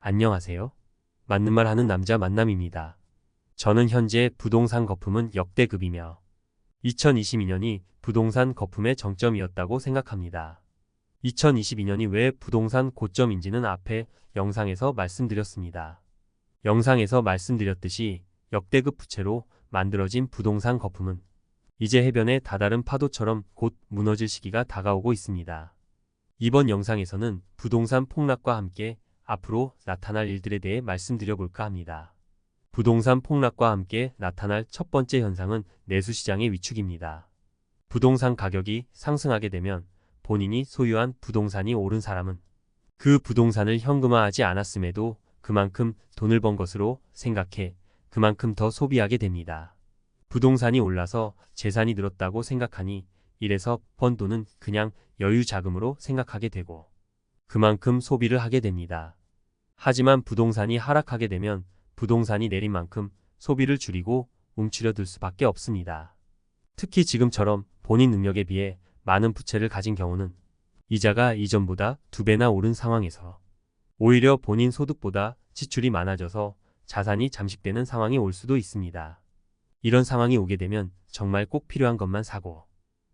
안녕하세요. 맞는 말 하는 남자 만남입니다. 저는 현재 부동산 거품은 역대급이며 2022년이 부동산 거품의 정점이었다고 생각합니다. 2022년이 왜 부동산 고점인지는 앞에 영상에서 말씀드렸습니다. 영상에서 말씀드렸듯이 역대급 부채로 만들어진 부동산 거품은 이제 해변의 다다른 파도처럼 곧 무너질 시기가 다가오고 있습니다. 이번 영상에서는 부동산 폭락과 함께 앞으로 나타날 일들에 대해 말씀드려볼까 합니다. 부동산 폭락과 함께 나타날 첫 번째 현상은 내수시장의 위축입니다. 부동산 가격이 상승하게 되면 본인이 소유한 부동산이 오른 사람은 그 부동산을 현금화하지 않았음에도 그만큼 돈을 번 것으로 생각해 그만큼 더 소비하게 됩니다. 부동산이 올라서 재산이 늘었다고 생각하니 이래서 번 돈은 그냥 여유 자금으로 생각하게 되고 그만큼 소비를 하게 됩니다. 하지만 부동산이 하락하게 되면 부동산이 내린 만큼 소비를 줄이고 움츠려들 수밖에 없습니다. 특히 지금처럼 본인 능력에 비해 많은 부채를 가진 경우는 이자가 이전보다 2배나 오른 상황에서 오히려 본인 소득보다 지출이 많아져서 자산이 잠식되는 상황이 올 수도 있습니다. 이런 상황이 오게 되면 정말 꼭 필요한 것만 사고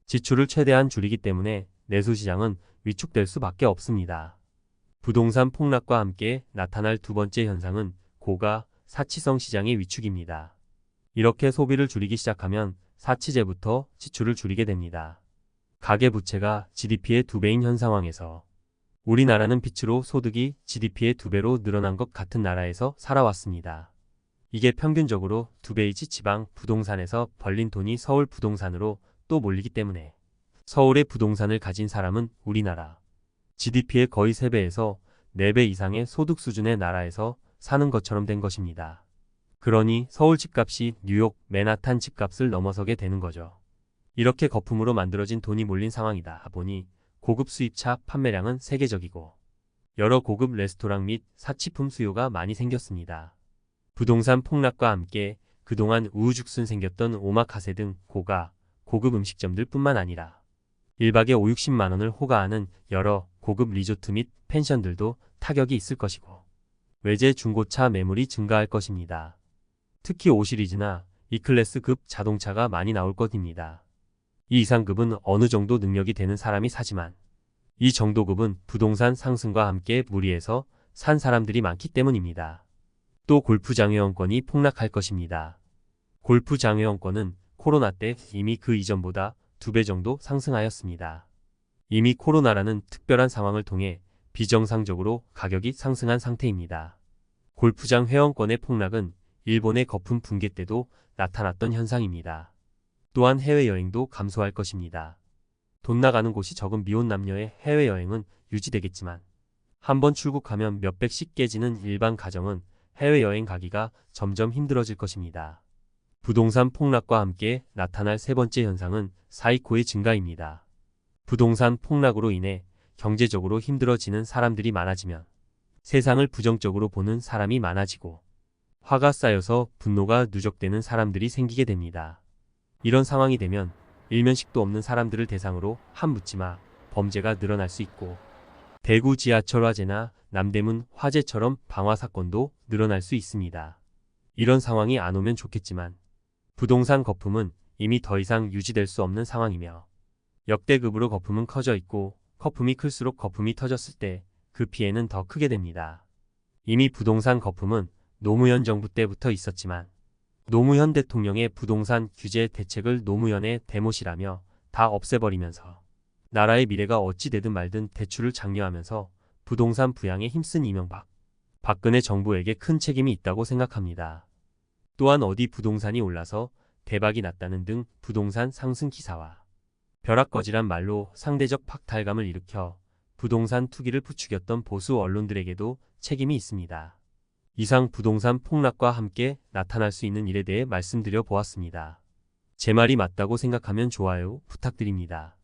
지출을 최대한 줄이기 때문에 내수시장은 위축될 수밖에 없습니다. 부동산 폭락과 함께 나타날 두 번째 현상은 고가 사치성 시장의 위축입니다. 이렇게 소비를 줄이기 시작하면 사치제부터 지출을 줄이게 됩니다. 가계부채가 GDP의 2배인 현 상황에서 우리나라는 빛으로 소득이 GDP의 2배로 늘어난 것 같은 나라에서 살아왔습니다. 이게 평균적으로 2배이지 지방 부동산에서 벌린 돈이 서울 부동산으로 또 몰리기 때문에 서울의 부동산을 가진 사람은 우리나라 GDP의 거의 3배에서 4배 이상의 소득 수준의 나라에서 사는 것처럼 된 것입니다. 그러니 서울 집값이 뉴욕, 맨하탄 집값을 넘어서게 되는 거죠. 이렇게 거품으로 만들어진 돈이 몰린 상황이다 보니 고급 수입차 판매량은 세계적이고 여러 고급 레스토랑 및 사치품 수요가 많이 생겼습니다. 부동산 폭락과 함께 그동안 우후죽순 생겼던 오마카세 등 고급 음식점들 뿐만 아니라 1박에 5, 60만 원을 호가하는 여러 고급 리조트 및 펜션들도 타격이 있을 것이고 외제 중고차 매물이 증가할 것입니다. 특히 5시리즈나 E클래스급 자동차가 많이 나올 것입니다. 이 이상급은 어느 정도 능력이 되는 사람이 사지만 이 정도 급은 부동산 상승과 함께 무리해서 산 사람들이 많기 때문입니다. 또 골프장 회원권이 폭락할 것입니다. 골프장 회원권은 코로나 때 이미 그 이전보다 2배 정도 상승하였습니다. 이미 코로나라는 특별한 상황을 통해 비정상적으로 가격이 상승한 상태입니다. 골프장 회원권의 폭락은 일본의 거품 붕괴 때도 나타났던 현상입니다. 또한 해외여행도 감소할 것입니다. 돈 나가는 곳이 적은 미혼 남녀의 해외여행은 유지되겠지만 한번 출국하면 몇백씩 깨지는 일반 가정은 해외여행 가기가 점점 힘들어질 것입니다. 부동산 폭락과 함께 나타날 세 번째 현상은 사이코의 증가입니다. 부동산 폭락으로 인해 경제적으로 힘들어지는 사람들이 많아지면 세상을 부정적으로 보는 사람이 많아지고 화가 쌓여서 분노가 누적되는 사람들이 생기게 됩니다. 이런 상황이 되면 일면식도 없는 사람들을 대상으로 한묻지마 범죄가 늘어날 수 있고 대구 지하철 화재나 남대문 화재처럼 방화 사건도 늘어날 수 있습니다. 이런 상황이 안 오면 좋겠지만 부동산 거품은 이미 더 이상 유지될 수 없는 상황이며 역대급으로 거품은 커져 있고 거품이 클수록 거품이 터졌을 때 그 피해는 더 크게 됩니다. 이미 부동산 거품은 노무현 정부 때부터 있었지만 노무현 대통령의 부동산 규제 대책을 노무현의 대못이라며 다 없애버리면서 나라의 미래가 어찌 되든 말든 대출을 장려하면서 부동산 부양에 힘쓴 이명박, 박근혜 정부에게 큰 책임이 있다고 생각합니다. 또한 어디 부동산이 올라서 대박이 났다는 등 부동산 상승 기사와 벼락거지란 말로 상대적 박탈감을 일으켜 부동산 투기를 부추겼던 보수 언론들에게도 책임이 있습니다. 이상 부동산 폭락과 함께 나타날 수 있는 일에 대해 말씀드려 보았습니다. 제 말이 맞다고 생각하면 좋아요 부탁드립니다.